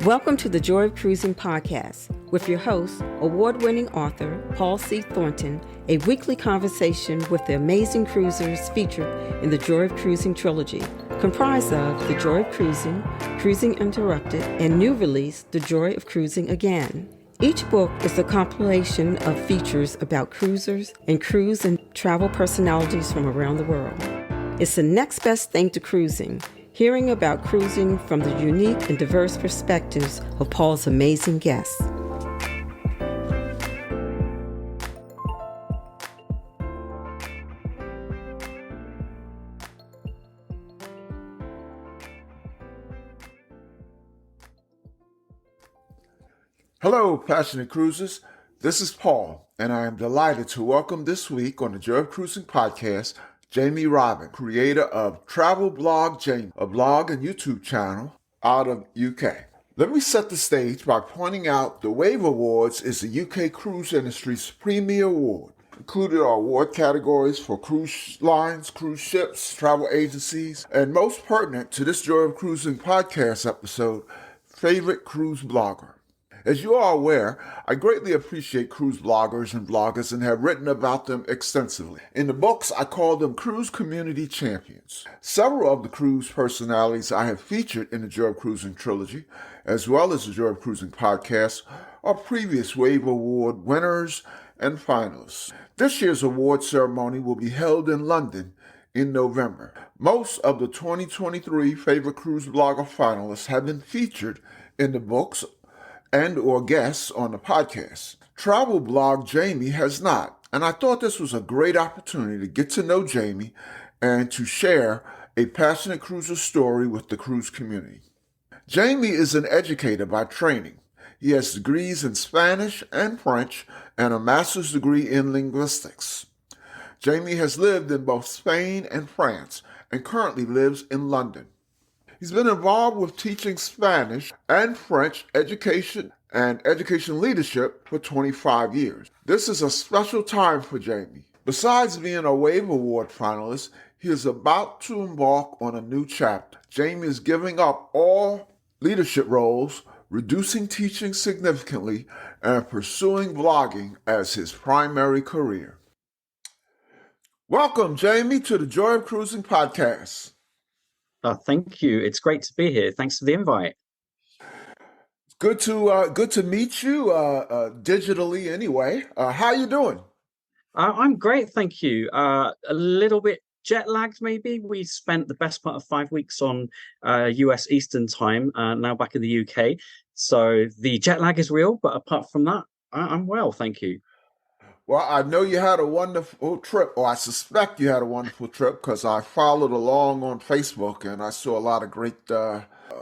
Welcome to the Joy of Cruising podcast with your host, award-winning author Paul C. Thornton, a weekly conversation with the amazing cruisers featured in the Joy of Cruising Trilogy, comprised of The Joy of Cruising, Cruising Interrupted, and new release, The Joy of Cruising Again. Each book is a compilation of features about cruisers and cruise and travel personalities from around the world. It's the next best thing to cruising, hearing about cruising from the unique and diverse perspectives of Paul's amazing guests. Hello, passionate cruisers. This is Paul, and I am delighted to welcome this week on the Joy of Cruising podcast, Jamie Robin, creator of Travel Blog Jamie, a blog and YouTube channel out of UK. Let me set the stage by pointing out the Wave Awards is the UK cruise industry's premier award. Included are award categories for cruise lines, cruise ships, travel agencies, and most pertinent to this Joy of Cruising podcast episode, favorite cruise blogger. As you are aware, I greatly appreciate cruise bloggers and bloggers and have written about them extensively. In the books, I call them cruise community champions. Several of the cruise personalities I have featured in the Joy of Cruising Trilogy, as well as the Joy of Cruising podcast, are previous Wave Award winners and finalists. This year's award ceremony will be held in London in November. Most of the 2023 Favorite Cruise Blogger finalists have been featured in the books and or guests on the podcast. Travel Blog Jamie has not, and I thought this was a great opportunity to get to know Jamie and to share a passionate cruiser story with the cruise community. Jamie is an educator by training. He has degrees in Spanish and French and a master's degree in linguistics. Jamie has lived in both Spain and France and currently lives in London. He's been involved with teaching Spanish and French education and education leadership for 25 years. This is a special time for Jamie. Besides being a Wave Award finalist, he is about to embark on a new chapter. Jamie is giving up all leadership roles, reducing teaching significantly, and pursuing blogging as his primary career. Welcome, Jamie, to the Joy of Cruising podcast. Thank you. It's great to be here. Thanks for the invite. Good to meet you digitally. Anyway, how you doing? I'm great, thank you. A little bit jet lagged, maybe. We spent the best part of 5 weeks on US Eastern time. Now back in the UK, so the jet lag is real. But apart from that, I'm well, thank you. Well, I know you had a wonderful trip, or I suspect you had a wonderful trip because I followed along on Facebook and I saw a lot of great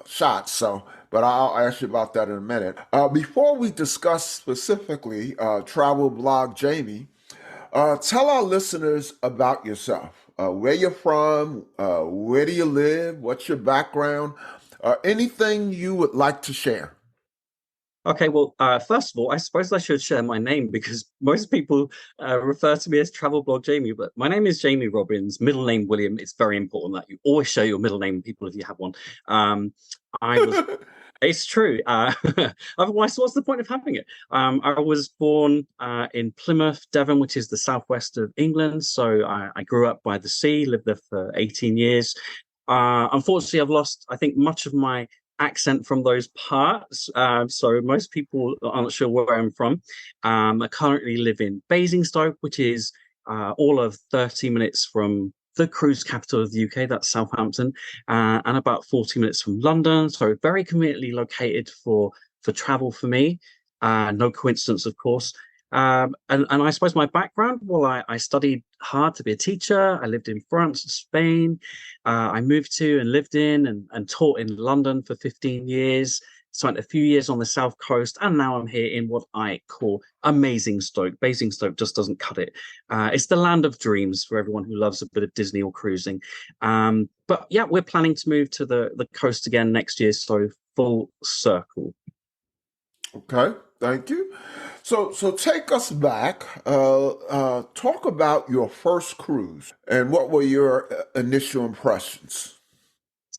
shots. But I'll ask you about that in a minute. Before we discuss specifically Travel Blog Jamie, tell our listeners about yourself. Where you're from, where do you live, what's your background, anything you would like to share. Okay, well, first of all, I suppose I should share my name because most people refer to me as Travel Blog Jamie, but my name is Jamie Robbins, middle name William. It's very important that you always share your middle name, people, if you have one. It's true. Otherwise, what's the point of having it? I was born in Plymouth, Devon, which is the southwest of England. So I grew up by the sea, lived there for 18 years. Unfortunately, I've lost, I think, much of my accent from those parts, so most people aren't sure where I'm from. I currently live in Basingstoke, which is all of 30 minutes from the cruise capital of the UK, that's Southampton, and about 40 minutes from London, so very conveniently located for travel for me. No coincidence, of course. And I suppose my background, well, I studied hard to be a teacher. I lived in France and Spain. I moved to and lived in and taught in London for 15 years, spent a few years on the South Coast, and now I'm here in what I call amazing Stoke. Basingstoke just doesn't cut it. It's the land of dreams for everyone who loves a bit of Disney or cruising. But yeah, we're planning to move to the coast again next year, so full circle. Okay, thank you. So take us back. Talk about your first cruise and what were your initial impressions.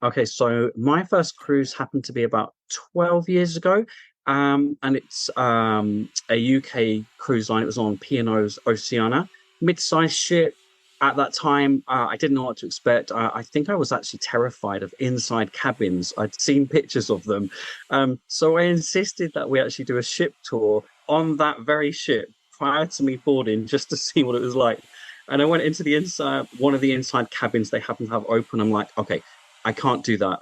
Okay, so my first cruise happened to be about 12 years ago. And it's a UK cruise line. It was on P&O's Oceania, mid-sized ship. At that time, I didn't know what to expect. I think I was actually terrified of inside cabins. I'd seen pictures of them. So I insisted that we actually do a ship tour on that very ship prior to me boarding just to see what it was like. And I went into the inside, one of the inside cabins they happened to have open. I'm like, okay, I can't do that.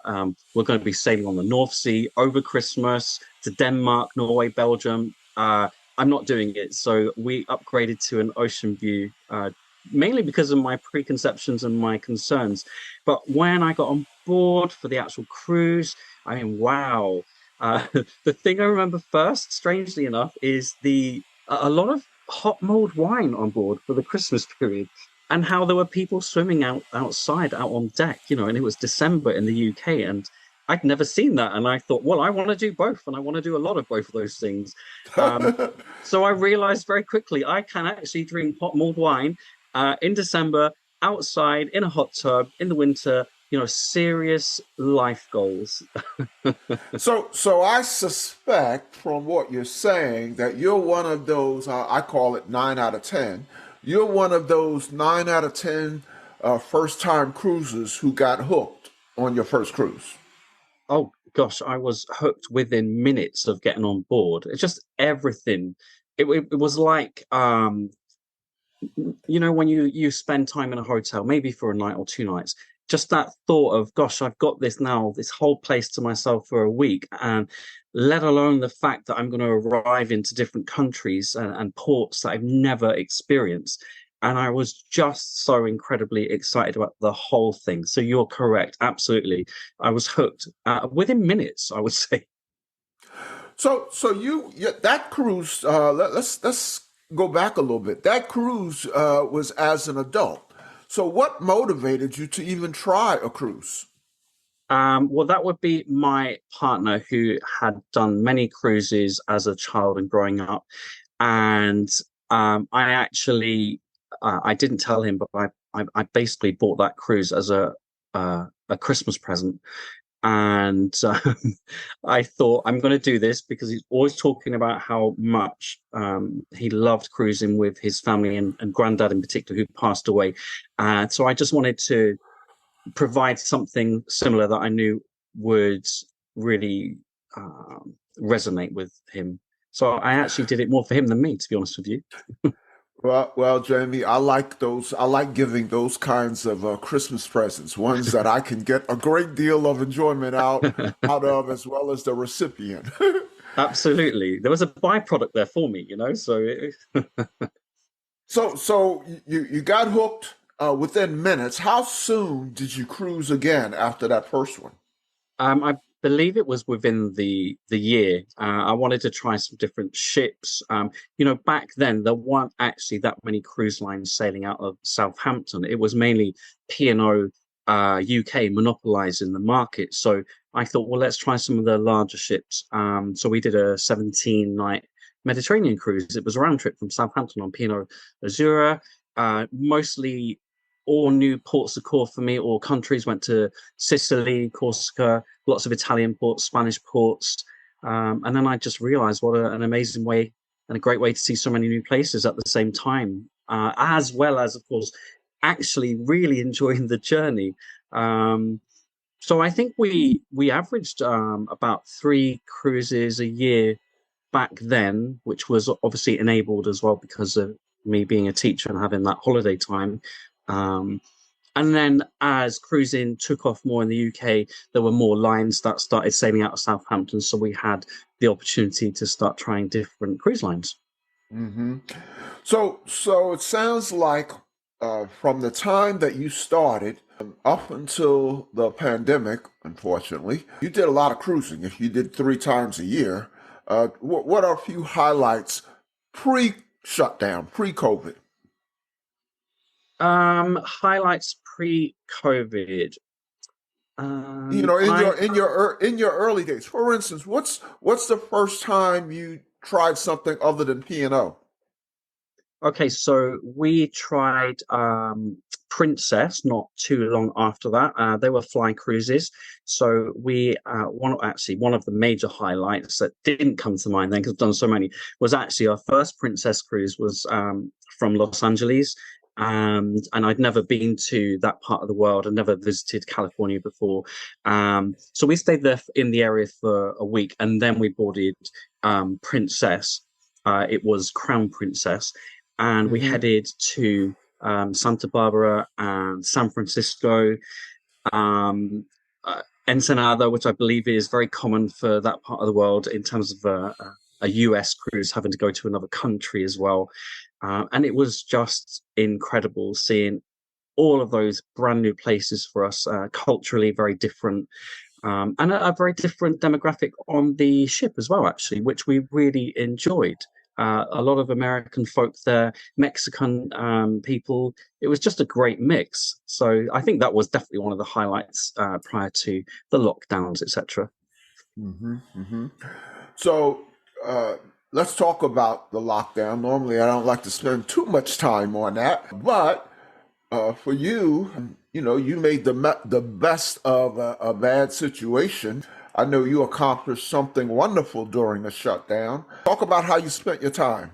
We're going to be sailing on the North Sea over Christmas to Denmark, Norway, Belgium. I'm not doing it. So we upgraded to an ocean view, mainly because of my preconceptions and my concerns. But when I got on board for the actual cruise, I mean, wow. The thing I remember first, strangely enough, is a lot of hot mulled wine on board for the Christmas period and how there were people swimming outside out on deck, and it was December in the UK, and I'd never seen that. And I thought, well, I want to do both, and I want to do a lot of both of those things. Um, so I realized very quickly I can actually drink hot mulled wine in December outside in a hot tub in the winter. Serious life goals. So I suspect from what you're saying that you're one of those, I call it 9 out of 10. You're one of those 9 out of 10 first time cruisers who got hooked on your first cruise. Oh gosh, I was hooked within minutes of getting on board. It's just everything. It was like when you spend time in a hotel, maybe for a night or 2 nights, just that thought of, gosh, I've got this now, this whole place to myself for a week, and let alone the fact that I'm going to arrive into different countries and ports that I've never experienced. And I was just so incredibly excited about the whole thing. So you're correct. Absolutely. I was hooked within minutes, I would say. So that cruise. Let's go back a little bit. That cruise was as an adult. So what motivated you to even try a cruise? Well, that would be my partner who had done many cruises as a child and growing up. And I actually, I didn't tell him, but I basically bought that cruise as a Christmas present. And I thought I'm going to do this because he's always talking about how much he loved cruising with his family and granddad in particular, who passed away. So I just wanted to provide something similar that I knew would really resonate with him. So I actually did it more for him than me, to be honest with you. Well, Jamie, I like those. I like giving those kinds of Christmas presents, ones that I can get a great deal of enjoyment out of, as well as the recipient. Absolutely. There was a byproduct there for me, so So you got hooked within minutes. How soon did you cruise again after that first one? I believe it was within the year. I wanted to try some different ships. Back then there weren't actually that many cruise lines sailing out of Southampton. It was mainly P&O UK monopolizing the market. So I thought, well, let's try some of the larger ships. So we did a 17-night Mediterranean cruise. It was a round trip from Southampton on P&O Azura. Mostly all new ports of call for me, all countries. Went to Sicily, Corsica, lots of Italian ports, Spanish ports. And then I just realized what an amazing way and a great way to see so many new places at the same time, as well as, of course, actually really enjoying the journey. So I think we averaged about 3 cruises a year back then, which was obviously enabled as well because of me being a teacher and having that holiday time. Um, and then as cruising took off more in the UK, there were more lines that started sailing out of Southampton. So we had the opportunity to start trying different cruise lines. hmm So it sounds like from the time that you started up until the pandemic, unfortunately, you did a lot of cruising. If you did 3 times a year, what are a few highlights pre-shutdown, pre-COVID? Highlights pre-COVID. In I your early days, for instance, what's the first time you tried something other than P and O? Okay, so we tried Princess not too long after that. They were fly cruises. So we one of the major highlights that didn't come to mind then because I've done so many was actually our first Princess cruise was from Los Angeles. And I'd never been to that part of the world. I'd never visited California before. So we stayed there in the area for a week and then we boarded Princess. It was Crown Princess and we Mm-hmm. headed to Santa Barbara and San Francisco, um, Ensenada, which I believe is very common for that part of the world in terms of a US cruise having to go to another country as well. And it was just incredible seeing all of those brand new places for us, culturally very different. And a very different demographic on the ship as well, actually, which we really enjoyed. A lot of American folk there, Mexican people. It was just a great mix. So I think that was definitely one of the highlights prior to the lockdowns, etc. Mm-hmm. Mm-hmm. So uh, let's talk about the lockdown. Normally, I don't like to spend too much time on that, but for you, you know, you made the best of a bad situation. I know you accomplished something wonderful during the shutdown. Talk about how you spent your time.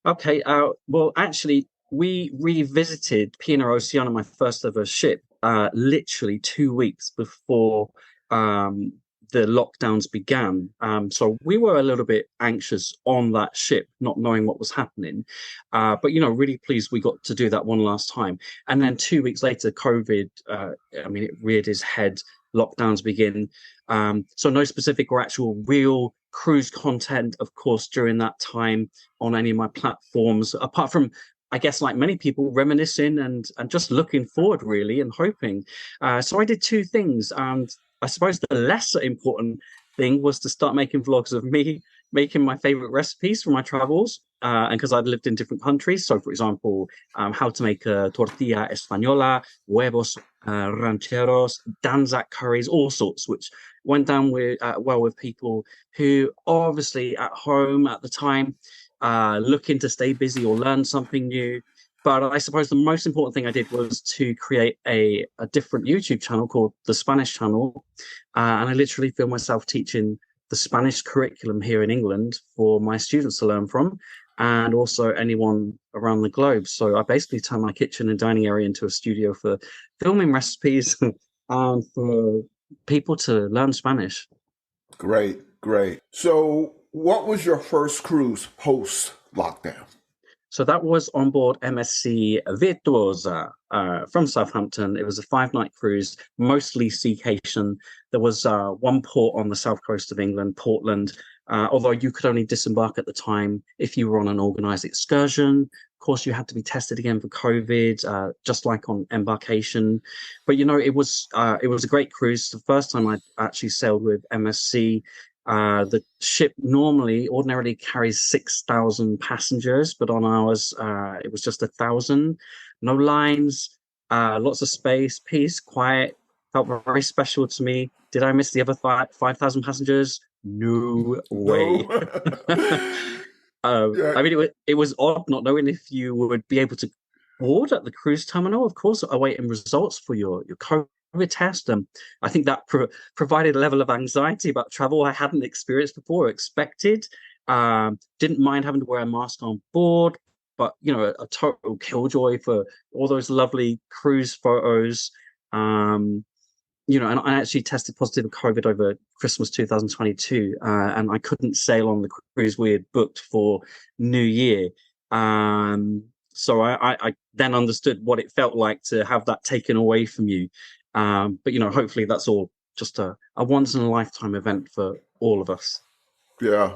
Okay. Well, actually, we revisited Pina Oceana, my first ever ship, literally 2 weeks before um, the lockdowns began. So we were a little bit anxious on that ship, not knowing what was happening. But really pleased we got to do that one last time. And then 2 weeks later, COVID. I mean, it reared its head. Lockdowns begin. So no specific or actual real cruise content, of course, during that time on any of my platforms, apart from, I guess, like many people, reminiscing and just looking forward, really, and hoping. So I did two things. And I suppose the lesser important thing was to start making vlogs of me making my favorite recipes for my travels. And because I'd lived in different countries. So, for example, how to make a tortilla española, huevos rancheros, Danzak curries, all sorts, which went down well with people who are obviously at home at the time, looking to stay busy or learn something new. But I suppose the most important thing I did was to create a different YouTube channel called the Spanish Channel. And I literally filmed myself teaching the Spanish curriculum here in England for my students to learn from, and also anyone around the globe. So I basically turned my kitchen and dining area into a studio for filming recipes and for people to learn Spanish. Great, great. So, what was your first cruise post lockdown? So that was on board MSC Virtuosa from Southampton. It was a 5 night cruise, mostly staycation. There was one port on the south coast of England, Portland, although you could only disembark at the time if you were on an organised excursion. Of course, you had to be tested again for COVID, just like on embarkation. But it was a great cruise. The first time I actually sailed with MSC. The ship ordinarily carries 6,000 passengers, but on ours, it was just 1,000. No lines, lots of space, peace, quiet. Felt very special to me. Did I miss the other 5,000 passengers? No No. way. Yeah. I mean, it was odd not knowing if you would be able to board at the cruise terminal, of course, awaiting results for your COVID test. I think that provided a level of anxiety about travel I hadn't experienced before or expected. Didn't mind having to wear a mask on board, but a total killjoy for all those lovely cruise photos. And I actually tested positive for COVID over Christmas 2022, and I couldn't sail on the cruise we had booked for New Year. So I then understood what it felt like to have that taken away from you. But hopefully that's all just a once in a lifetime event for all of us. Yeah,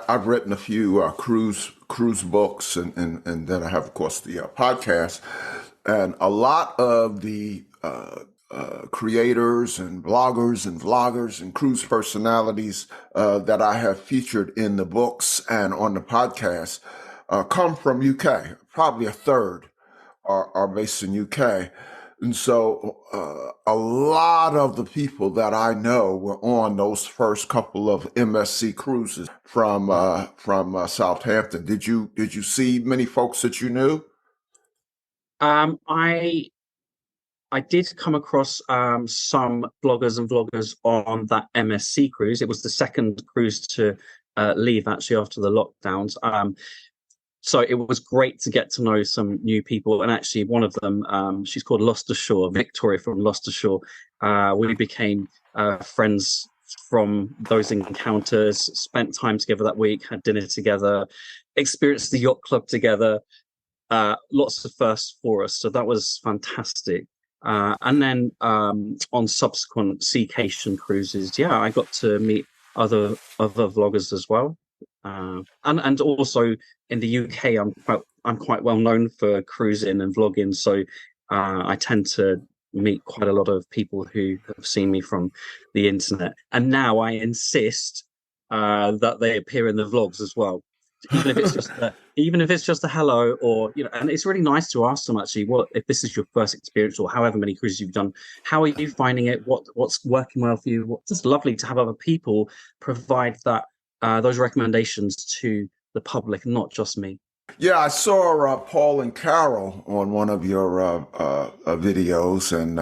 I've written a few cruise books, and then I have, of course, the podcast, and a lot of the creators and bloggers and vloggers and cruise personalities that I have featured in the books and on the podcast come from UK. Probably a third are based in UK. And so a lot of the people that I know were on those first couple of MSC cruises from Southampton. Did you see many folks that you knew? I did come across some bloggers and vloggers on that MSC cruise. It was the second cruise to leave actually after the lockdowns. So it was great to get to know some new people. And actually, one of them, she's called Gloucestershire, Victoria from Gloucestershire. We became friends from those encounters, spent time together that week, had dinner together, experienced the yacht club together. Lots of firsts for us. So that was fantastic. And then on subsequent Seacation cruises, yeah, I got to meet other vloggers as well. And also in the UK, I'm quite well known for cruising and vlogging, so I tend to meet quite a lot of people who have seen me from the internet. And now I insist that they appear in the vlogs as well, even if it's just a hello, or and it's really nice to ask them actually, what if this is your first experience or however many cruises you've done, how are you finding it, what's working well for you. It's lovely to have other people provide that those recommendations to the public, not just me. Yeah, I saw Paul and Carol on one of your videos, and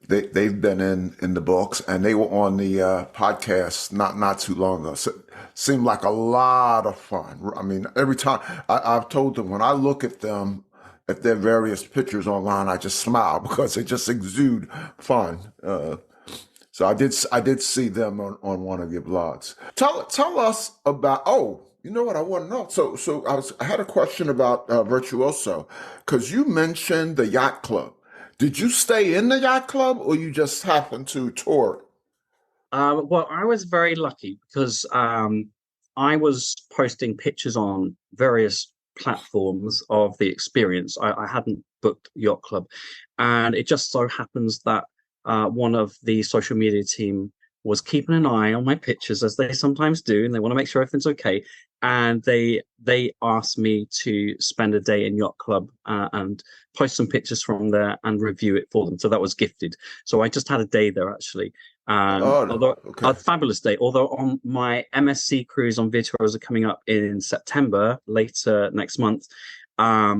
they've been in the books, and they were on the podcast not too long ago. So, seemed like a lot of fun. I mean, every time I've told them, when I look at them at their various pictures online, I just smile because they just exude fun. So I did see them on one of your blogs. Tell us about. Oh, you know what I want to know. So I had a question about Virtuoso, because you mentioned the yacht club. Did you stay in the yacht club, or you just happened to tour it? Well, I was very lucky because I was posting pictures on various platforms of the experience. I hadn't booked Yacht Club, and it just so happens that one of the social media team was keeping an eye on my pictures, as they sometimes do, and they want to make sure everything's okay. And they asked me to spend a day in Yacht Club and post some pictures from there and review it for them. So that was gifted. So I just had a day there actually. Oh, Although okay. a fabulous day. Although on my MSC cruise on Virtuosa coming up in September, later next month, I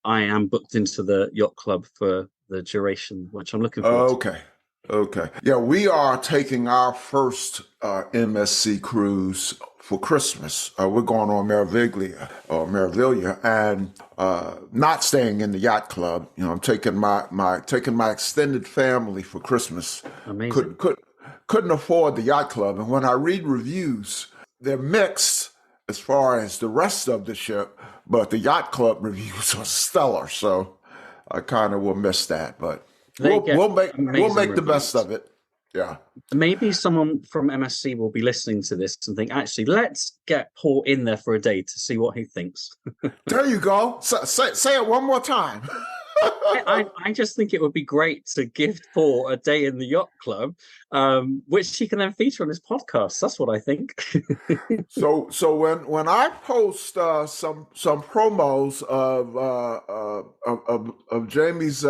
am booked into the Yacht Club for the duration, which I'm looking forward to. Okay. Okay. Yeah, we are taking our first MSC cruise for Christmas. We're going on Meraviglia, and not staying in the yacht club. I'm taking my extended family for Christmas. Amazing. Couldn't afford the yacht club, and when I read reviews, they're mixed as far as the rest of the ship, but the yacht club reviews are stellar. So I kind of will miss that, but. They get We'll make the reviews. best of it. Yeah. Maybe someone from MSC will be listening to this and think, actually, let's get Paul in there for a day to see what he thinks. There you go. Say it one more time. I just think it would be great to gift Paul a day in the Yacht Club, which he can then feature on his podcast. That's what I think. So when I post some promos of Jamie's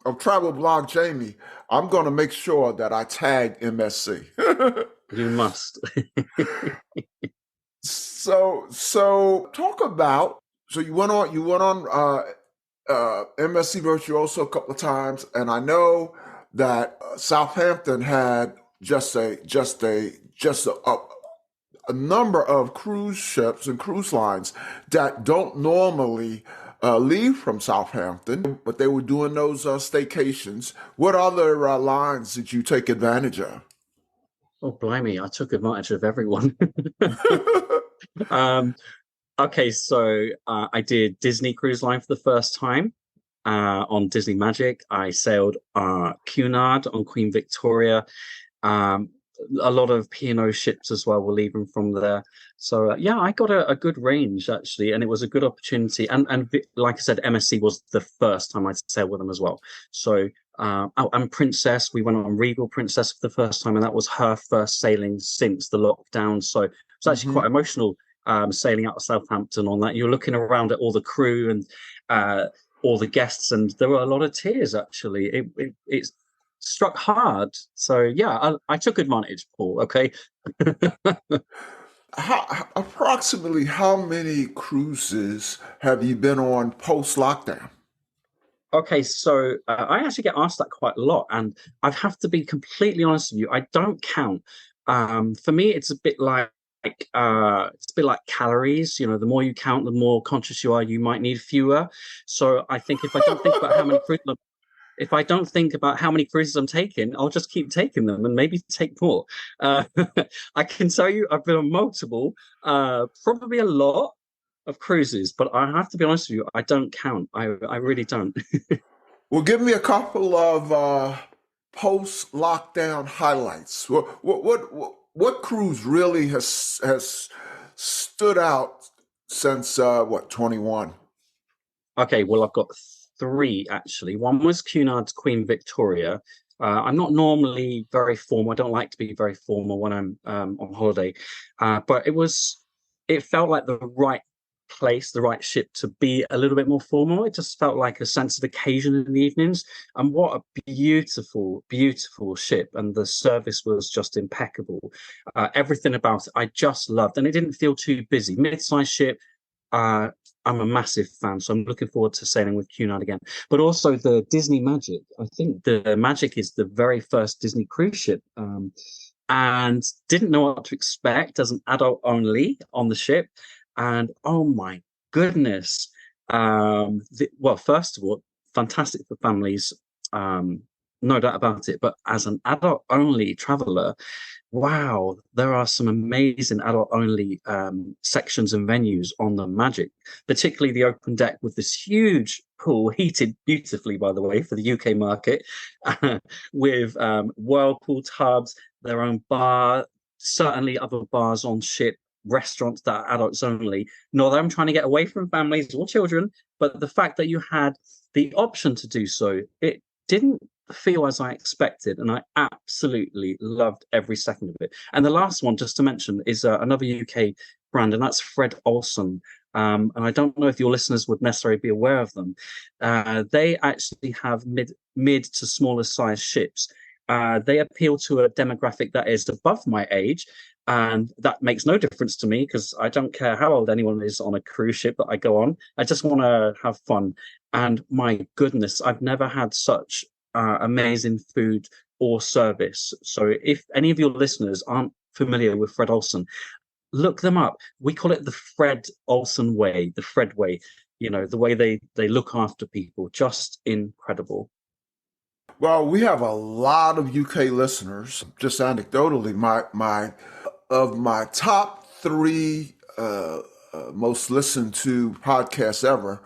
of travel blog Jamie, I'm going to make sure that I tag MSC. You must. So talk about. So you went on MSC Virtuoso a couple of times, and I know that Southampton had just a number of cruise ships and cruise lines that don't normally leave from Southampton, but they were doing those staycations. What other lines did you take advantage of? Oh, blimey, I took advantage of everyone. Okay, so I did Disney Cruise Line for the first time on Disney Magic. I sailed Cunard on Queen Victoria. A lot of P&O ships as well were leaving from there. So yeah, I got a good range actually, and it was a good opportunity. And like I said, MSC was the first time I sailed with them as well. So and Princess, we went on Regal Princess for the first time, and that was her first sailing since the lockdown. So it was actually quite emotional sailing out of Southampton on that. You're looking around at all the crew and all the guests, and there were a lot of tears. Actually, it struck hard. So yeah, I took advantage, Paul. Okay. Approximately how many cruises have you been on post lockdown? Okay, so I actually get asked that quite a lot, and I have to be completely honest with you. I don't count. For me, it's a bit like it's a bit like calories. You know, the more you count, the more conscious you are. You might need fewer. So I think if I don't think about how many cruises, if I don't think about how many cruises I'm taking, I'll just keep taking them and maybe take more. Uh, I can tell you, I've been on multiple, probably a lot of cruises, but I have to be honest with you, I don't count. I really don't. Well, give me a couple of post lockdown highlights. What cruise really has stood out since what 21? Okay, well, I've got three actually. One was Cunard's Queen Victoria. I'm not normally very formal. I don't like to be very formal when I'm on holiday, but it felt like the right place, the right ship to be a little bit more formal. It just felt like a sense of occasion in the evenings. And what a beautiful, beautiful ship. And the service was just impeccable. Everything about it, I just loved. And it didn't feel too busy. Mid-sized ship, uh, I'm a massive fan, so I'm looking forward to sailing with Cunard again. But also the Disney Magic. I think the Magic is the very first Disney cruise ship, and didn't know what to expect as an adult only on the ship. And oh my goodness, well, first of all, fantastic for families, um, no doubt about it. But as an adult only traveler, wow, there are some amazing adult only sections and venues on the Magic, particularly the open deck with this huge pool, heated beautifully, by the way, for the UK market, with whirlpool tubs, their own bar, certainly other bars on ship, restaurants that are adults only. Not that I'm trying to get away from families or children, but the fact that you had the option to do so, it didn't feel as I expected, and I absolutely loved every second of it. And the last one, just to mention, is another UK brand, and that's Fred Olsen. And I don't know if your listeners would necessarily be aware of them. They actually have mid to smaller size ships. They appeal to a demographic that is above my age, and that makes no difference to me because I don't care how old anyone is on a cruise ship that I go on. I just want to have fun. And my goodness, I've never had such amazing food or service. So if any of your listeners aren't familiar with Fred Olsen, look them up. We call it the Fred Olsen way, the Fred way. You know, the way they look after people, just incredible. Well, we have a lot of UK listeners. Just anecdotally, my top three most listened to podcasts ever,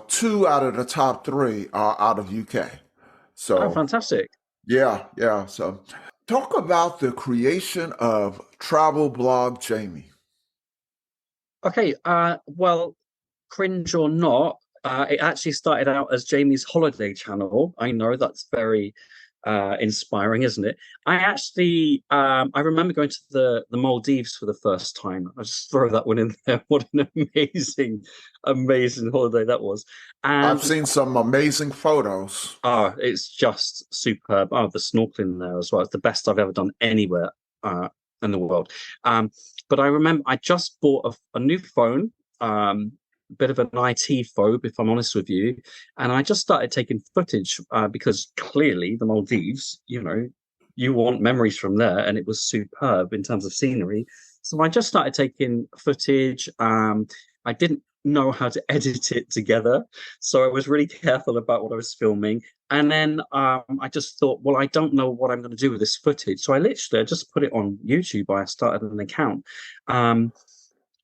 two out of the top three are out of UK. Oh, So fantastic. yeah, yeah. So talk about the creation of Travel Blog Jamie. Okay, well, cringe or not, it actually started out as Jamie's holiday channel. I know that's very inspiring, isn't it? I remember going to the Maldives for the first time. I just throw that one in there. What an amazing, amazing holiday that was. I've And seen some amazing photos. it's just superb. Oh, the snorkeling there as well. It's the best I've ever done anywhere in the world. Um, but I remember I just bought a new phone. Bit of an IT phobe, if I'm honest with you. And I just started taking footage because clearly the Maldives, you know, you want memories from there, and it was superb in terms of scenery. So I just started taking footage. I didn't know how to edit it together, so I was really careful about what I was filming. And then I just thought, well, I don't know what I'm going to do with this footage. So I just put it on YouTube. I started an account.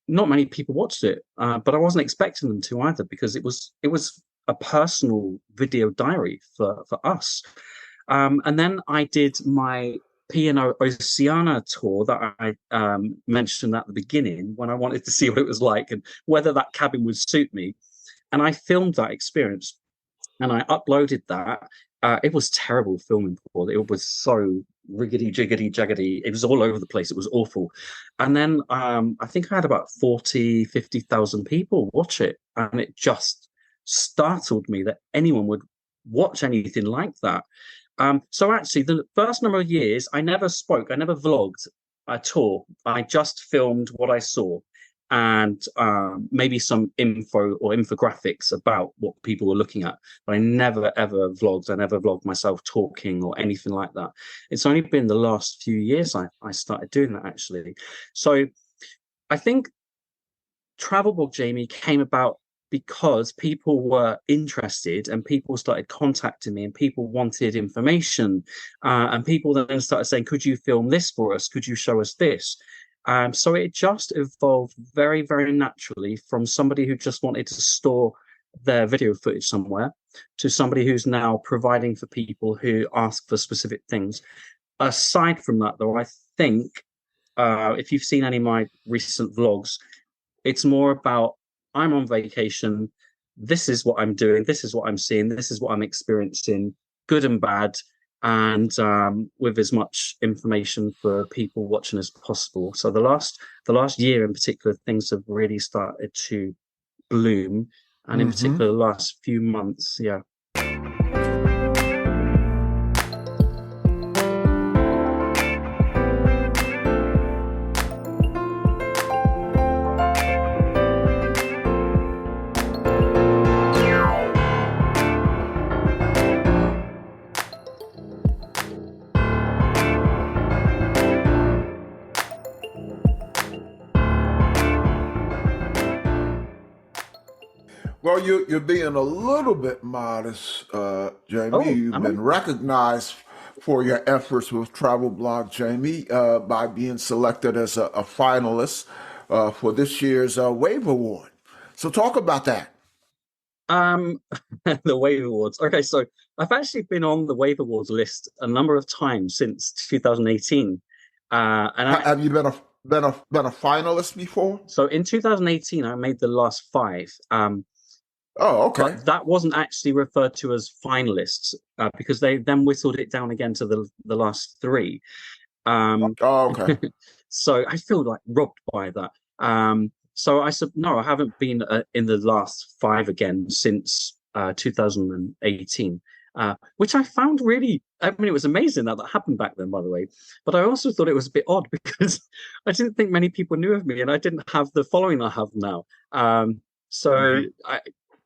Not many people watched it, but I wasn't expecting them to either because it was a personal video diary for us. And then I did my P&O Oceania tour that I mentioned at the beginning when I wanted to see what it was like and whether that cabin would suit me. And I filmed that experience and I uploaded that. It was terrible filming, Paul. It was so riggedy, jiggedy, jaggedy. It was all over the place. It was awful. And then I think I had about 40, 50,000 people watch it. And it just startled me that anyone would watch anything like that. So actually, the first number of years, I never spoke, I never vlogged at all. I just filmed what I saw, and maybe some info or infographics about what people were looking at. But I never ever vlogged. I never vlogged myself talking or anything like that. It's only been the last few years I started doing that, actually. So I think Travel Blog Jamie came about because people were interested and people started contacting me and people wanted information, and people then started saying, could you film this for us? Could you show us this? So it just evolved very, very naturally from somebody who just wanted to store their video footage somewhere to somebody who's now providing for people who ask for specific things. Aside from that, though, I think if you've seen any of my recent vlogs, it's more about, I'm on vacation, this is what I'm doing, this is what I'm seeing, this is what I'm experiencing, good and bad, and with as much information for people watching as possible. So the last year in particular, things have really started to bloom, and in particular the last few months, yeah. Well, you're being a little bit modest, Jamie. Oh, You've am I? been recognized for your efforts with Travel Blog Jamie by being selected as a finalist for this year's Wave Award. So talk about that. Um, the Wave Awards. Okay, so I've actually been on the Wave Awards list a number of times since 2018. Have you been a finalist before? So in 2018, I made the last five. Oh, okay. But that wasn't actually referred to as finalists because they then whittled it down again to the last three. Oh, okay. So I feel like robbed by that. So I said, no, I haven't been in the last five again since 2018, which I found really, I mean, it was amazing that happened back then, by the way. But I also thought it was a bit odd because I didn't think many people knew of me and I didn't have the following I have now.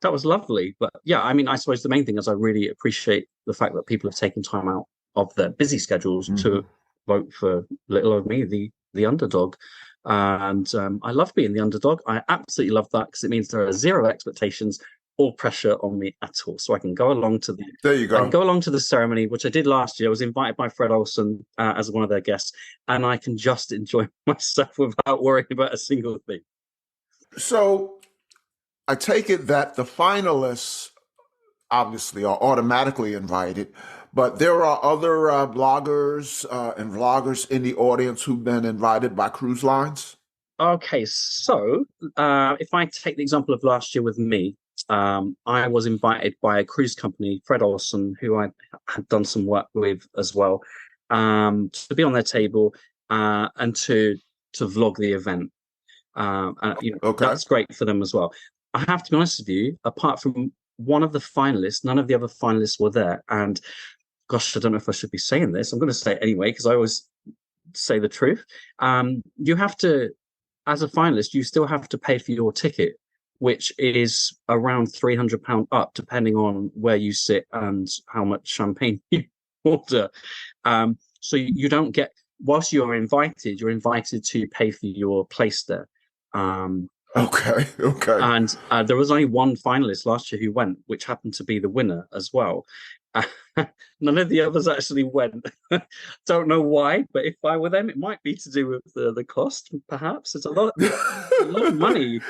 That was lovely. But yeah, I mean, I suppose the main thing is I really appreciate the fact that people have taken time out of their busy schedules to vote for little old me, the underdog. And I love being the underdog. I absolutely love that because it means there are zero expectations or pressure on me at all. So I can go along to There you go. I can go along to the ceremony, which I did last year. I was invited by Fred Olsen as one of their guests, and I can just enjoy myself without worrying about a single thing. So I take it that the finalists obviously are automatically invited, but there are other bloggers and vloggers in the audience who've been invited by cruise lines. Okay, so if I take the example of last year with me, I was invited by a cruise company, Fred Olsen, who I had done some work with as well, to be on their table and to vlog the event. That's great for them as well. I have to be honest with you, apart from one of the finalists, none of the other finalists were there. And gosh, I don't know if I should be saying this. I'm going to say it anyway, because I always say the truth. You have to, as a finalist, you still have to pay for your ticket, which is around £300 up, depending on where you sit and how much champagne you order. So you don't get, whilst you're invited to pay for your place there. Okay. And there was only one finalist last year who went, which happened to be the winner as well. None of the others actually went. Don't know why, but if I were them, it might be to do with the cost, perhaps. It's a lot of money.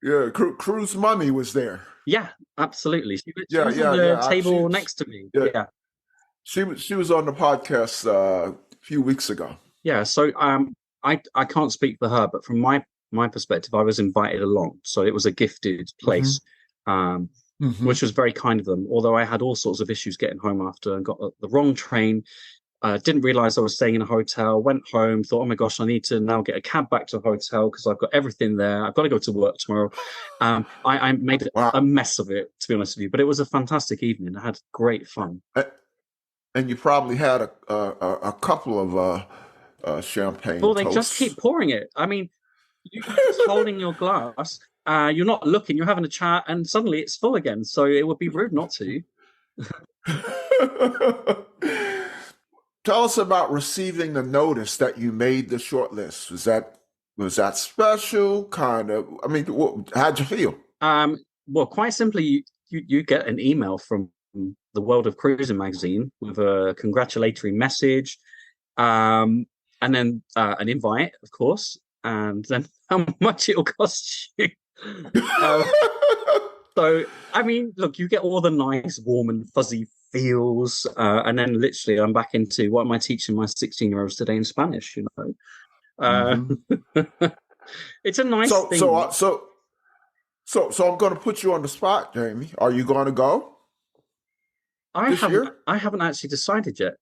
Yeah, cruise money was there. Yeah, absolutely. She was on the table next to me. Yeah. She was on the podcast a few weeks ago. Yeah, so I can't speak for her, but from my perspective, I was invited along, so it was a gifted place, which was very kind of them. Although I had all sorts of issues getting home after and got the wrong train, Didn't realize I was staying in a hotel. Went home, thought, oh my gosh, I need to now get a cab back to the hotel because I've got everything there. I've got to go to work tomorrow. I made a Wow. mess of it, to be honest with you, but it was a fantastic evening. I had great fun. And you probably had a couple of champagne Well, they just toasts. keep pouring it. I mean, you're just holding your glass. You're not looking. You're having a chat, and suddenly it's full again. So it would be rude not to. Tell us about receiving the notice that you made the shortlist. Was that special? Kind of. I mean, how'd you feel? Well, quite simply, you get an email from the World of Cruising magazine with a congratulatory message, um, and then an invite, of course, and then how much it'll cost you. Uh, so, I mean, look, you get all the nice, warm and fuzzy feels, and then literally, I'm back into what am I teaching my 16-year-olds today in Spanish? Uh, hmm it's a nice So so uh, thing. so so I'm going to put you on the spot, Jamie. Are you going to go I this haven't year? I haven't actually decided yet,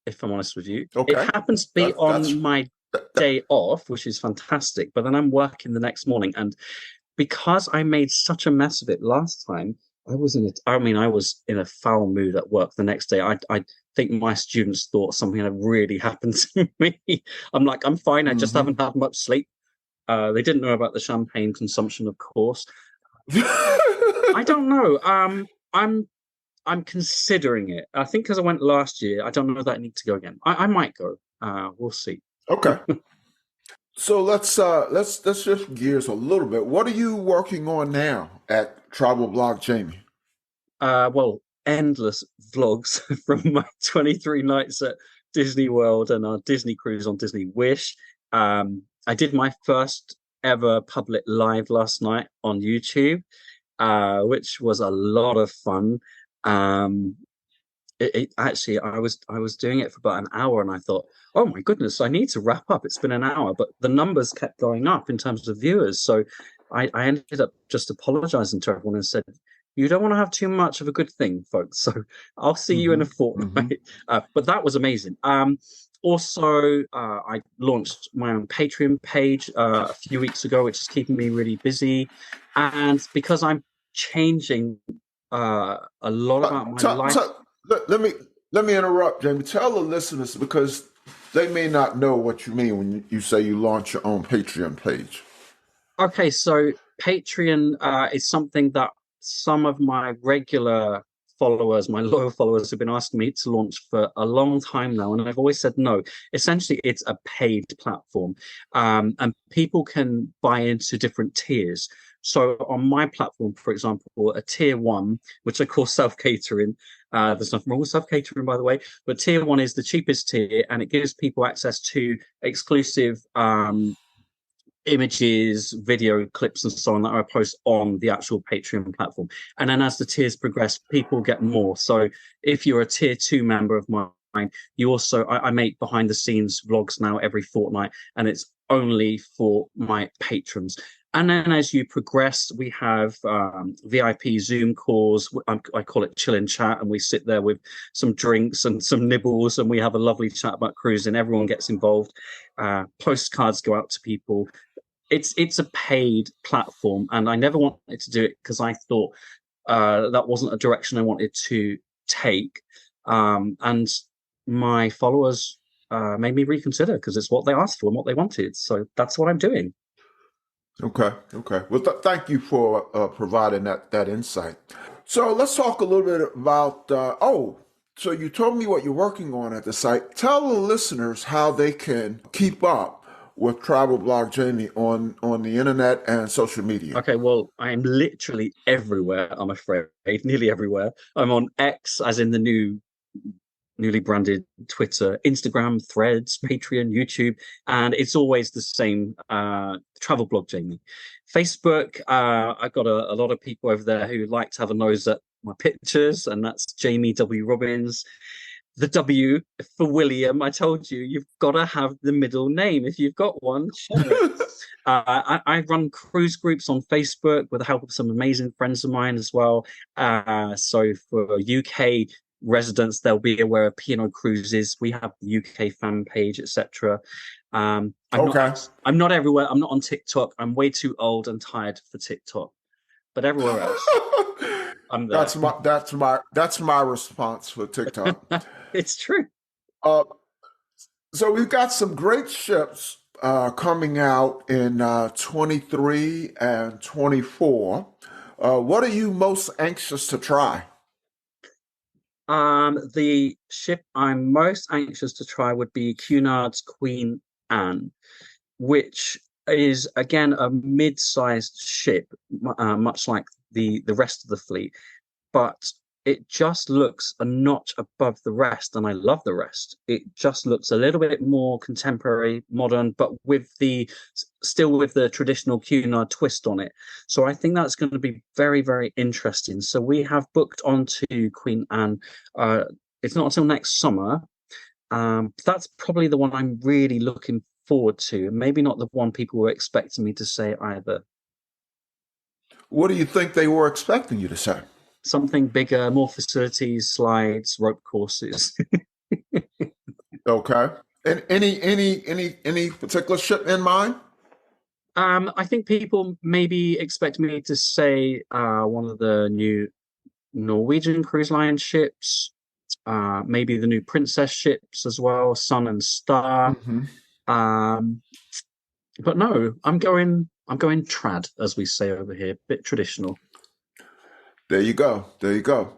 if I'm honest with you. It Okay. happens to be That that's on my that, that, day off, which is fantastic, but then I'm working the next morning. And because I made such a mess of it last time, I was in a foul mood at work the next day. I think my students thought something had really happened to me. I'm like, I'm fine. I just hmm haven't had much sleep. They didn't know about the champagne consumption, of course. I don't know. I'm considering it. I think because I went last year, I don't know that I need to go again. I might go. We'll see. Okay. So let's shift gears a little bit. What are you working on now at Travel Blog Jamie? Well, endless vlogs from my 23 nights at Disney World and our Disney cruise on Disney Wish. I did my first ever public live last night on YouTube, which was a lot of fun. Um, actually I was doing it for about an hour and I thought, oh my goodness, I need to wrap up. It's been an hour, but the numbers kept going up in terms of viewers. So I ended up just apologizing to everyone and said, you don't want to have too much of a good thing, folks. So I'll see you in hmm a hmm fortnight. But that was amazing. Also, I launched my own Patreon page a few weeks ago, which is keeping me really busy. And because I'm changing a lot about my Tell, life. tell, let me interrupt, Jamie. Tell the listeners because they may not know what you mean when you say you launch your own Patreon page. Okay, so Patreon is something that some of my regular followers, my loyal followers, have been asking me to launch for a long time now, and I've always said no. Essentially, it's a paid platform, and people can buy into different tiers. So on my platform, for example, a tier one, which I call self-catering, there's nothing wrong with self-catering, by the way, but tier one is the cheapest tier, and it gives people access to exclusive images, video clips, and so on that I post on the actual Patreon platform. And then as the tiers progress, people get more. So if you're a tier two member of mine, you also I make behind the scenes vlogs now every fortnight, and it's only for my patrons. And then as you progress, we have VIP Zoom calls. I call it chill and chat, and we sit there with some drinks and some nibbles, and we have a lovely chat about cruising. Everyone gets involved. Postcards go out to people. It's a paid platform, and I never wanted to do it because I thought that wasn't a direction I wanted to take. And my followers made me reconsider because it's what they asked for and what they wanted. So that's what I'm doing. Okay, okay. Well, thank you for providing that insight. So let's talk a little bit about. So you told me what you're working on at the site. Tell the listeners how they can keep up with Travel Blog Jamie on the internet and social media. Okay, well, I'm literally everywhere, I'm afraid, nearly everywhere. I'm on X, as in the newly branded Twitter, Instagram, Threads, Patreon, YouTube, and it's always the same travel blog, Jamie. Facebook, I've got a lot of people over there who like to have a nose at my pictures, and that's Jamie W. Robbins. The W for William, I told you, you've got to have the middle name. If you've got one, share it. I run cruise groups on Facebook with the help of some amazing friends of mine as well. So for UK residents, they'll be aware of P&O Cruises. We have the UK fan page, etc. Okay. I'm not everywhere. I'm not on TikTok. I'm way too old and tired for TikTok. But everywhere else, I'm there. That's my response for TikTok. It's true. Uh, so we've got some great ships coming out in 23 and 24. What are you most anxious to try? The ship I'm most anxious to try would be Cunard's Queen Anne, which is again a mid-sized ship, much like the rest of the fleet, but it just looks a notch above the rest, and I love the rest. It just looks a little bit more contemporary, modern, but still with the traditional Cunard twist on it. So I think that's going to be very, very interesting. So we have booked onto Queen Anne. It's not until next summer. That's probably the one I'm really looking forward to. Maybe not the one people were expecting me to say either. What do you think they were expecting you to say? Something bigger, more facilities, slides, rope courses. Okay. And any particular ship in mind? I think people maybe expect me to say one of the new Norwegian cruise line ships, maybe the new Princess ships as well, Sun and Star. Um, but no, I'm going trad, as we say over here, bit traditional. There you go. There you go.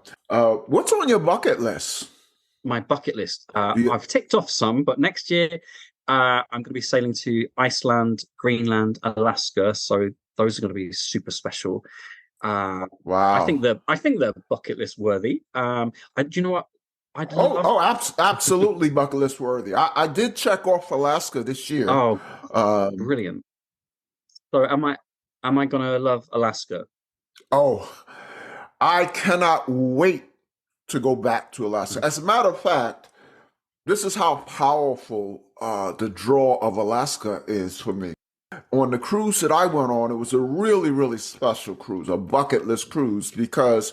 What's on your bucket list? My bucket list. You- I've ticked off some, but next year I'm going to be sailing to Iceland, Greenland, Alaska. So those are going to be super special. Wow. I think they're bucket list worthy. Do you know what? Absolutely bucket list worthy. I did check off Alaska this year. Oh, brilliant. So am I going to love Alaska? Oh, I cannot wait to go back to Alaska. As a matter of fact, this is how powerful the draw of Alaska is for me. On the cruise that I went on, it was a really, really special cruise, a bucket list cruise, because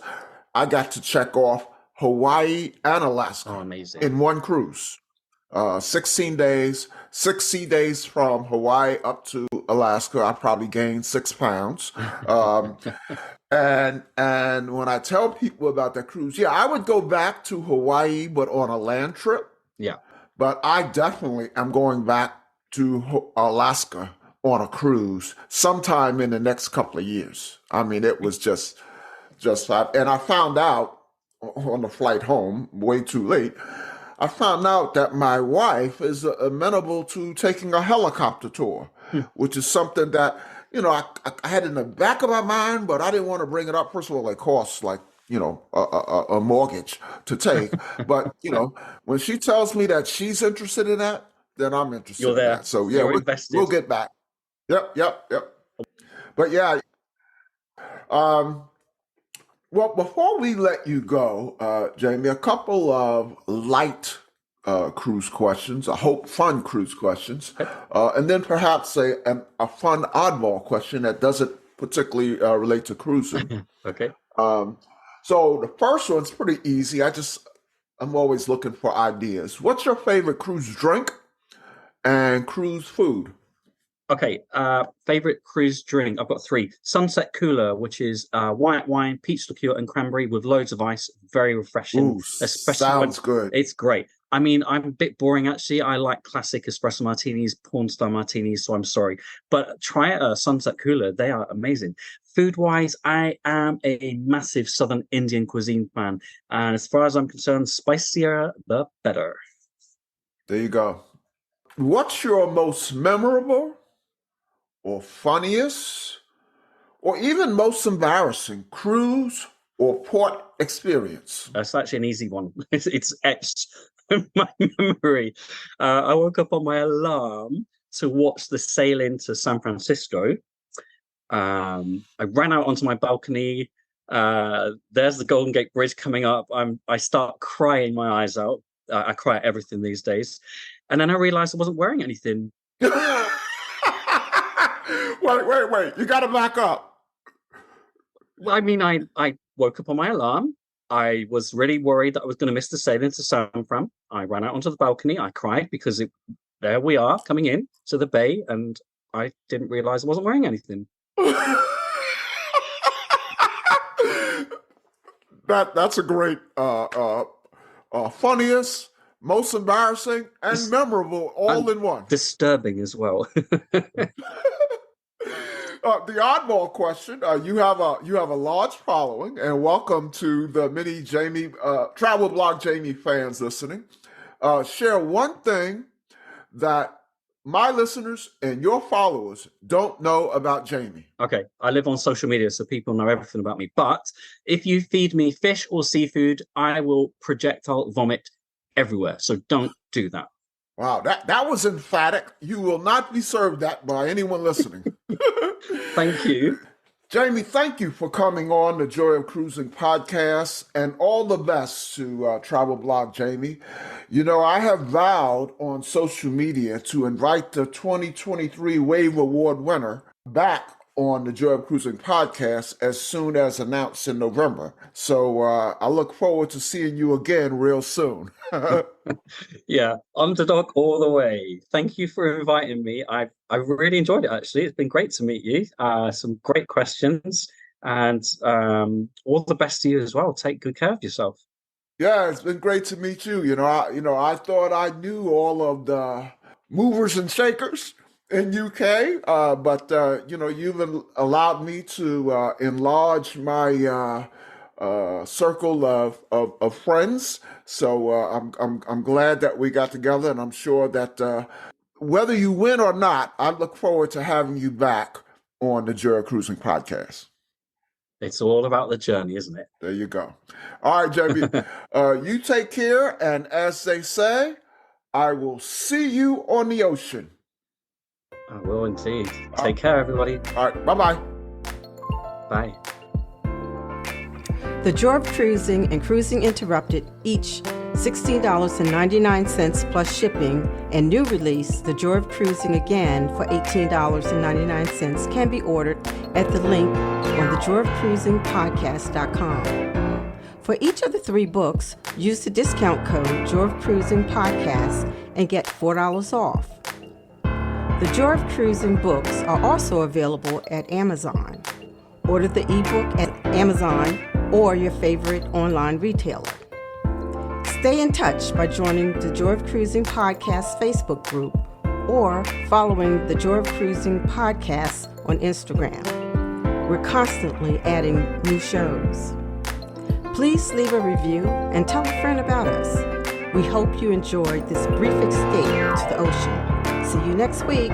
I got to check off Hawaii and Alaska amazing. in one cruise. 16 days, 60 days from Hawaii up to Alaska. I probably gained 6 pounds. And when I tell people about that cruise, yeah, I would go back to Hawaii, but on a land trip. Yeah. But I definitely am going back to Alaska on a cruise sometime in the next couple of years. I mean, it was just and I found out on the flight home, way too late, I found out that my wife is amenable to taking a helicopter tour, which is something that, I had in the back of my mind, but I didn't want to bring it up. First of all, it costs like, a mortgage to take. But, when she tells me that she's interested in that, then I'm interested You're there. in that. So, yeah, we'll get back. Yep. But, yeah. Well, before we let you go, Jamie, a couple of light cruise questions, I hope fun cruise questions, and then perhaps a fun oddball question that doesn't particularly relate to cruising. Okay. So the first one's pretty easy. I'm always looking for ideas. What's your favorite cruise drink and cruise food? Okay, favorite cruise drink. I've got 3. Sunset Cooler, which is white wine, peach liqueur, and cranberry with loads of ice. Very refreshing. Ooh, sounds good. It's great. I mean, I'm a bit boring actually. I like classic espresso martinis, porn star martinis, so I'm sorry. But try Sunset Cooler. They are amazing. Food-wise, I am a massive Southern Indian cuisine fan. And as far as I'm concerned, spicier the better. There you go. What's your most memorable or funniest, or even most embarrassing cruise or port experience? That's actually an easy one. It's etched in my memory. I woke up on my alarm to watch the sail into San Francisco. I ran out onto my balcony. There's the Golden Gate Bridge coming up. I start crying my eyes out. I cry at everything these days. And then I realized I wasn't wearing anything. Wait. You got to back up. Well, I mean, I woke up on my alarm. I was really worried that I was going to miss the sailing to San Fran. I ran out onto the balcony. I cried because there we are coming in to the bay, and I didn't realize I wasn't wearing anything. That's a great, funniest, most embarrassing, and memorable all in one. Disturbing as well. The oddball question: you have a large following, and welcome to the many Jamie travel blog Jamie fans listening. Share one thing that my listeners and your followers don't know about Jamie. Okay, I live on social media, so people know everything about me. But if you feed me fish or seafood, I will projectile vomit everywhere. So don't do that. Wow, that was emphatic. You will not be served that by anyone listening. Thank you. Jamie, thank you for coming on the Joy of Cruising podcast, and all the best to Travel Blog Jamie. You know, I have vowed on social media to invite the 2023 Wave Award winner back on the Joy of Cruising podcast as soon as announced in November. So I look forward to seeing you again real soon. Yeah, underdog all the way. Thank you for inviting me. I really enjoyed it, actually. It's been great to meet you. Some great questions, and all the best to you as well. Take good care of yourself. Yeah, it's been great to meet you. I thought I knew all of the movers and shakers in UK, but you've allowed me to enlarge my circle of friends. So I'm glad that we got together, and I'm sure that whether you win or not, I look forward to having you back on the Joy of Cruising podcast. It's all about the journey, isn't it? There you go. All right, Jamie, you take care, and as they say, I will see you on the ocean. I will indeed. Take care, everybody. All right, bye-bye. Bye. The Joy of Cruising and Cruising Interrupted, each $16.99 plus shipping, and new release, The Joy of Cruising Again for $18.99, can be ordered at the link on thejoyofcruisingpodcast.com. For each of the 3 books, use the discount code Joy of Cruising Podcast and get $4 off. The Joy of Cruising books are also available at Amazon. Order the ebook at Amazon or your favorite online retailer. Stay in touch by joining the Joy of Cruising Podcast Facebook group or following the Joy of Cruising Podcast on Instagram. We're constantly adding new shows. Please leave a review and tell a friend about us. We hope you enjoyed this brief escape to the ocean. See you next week.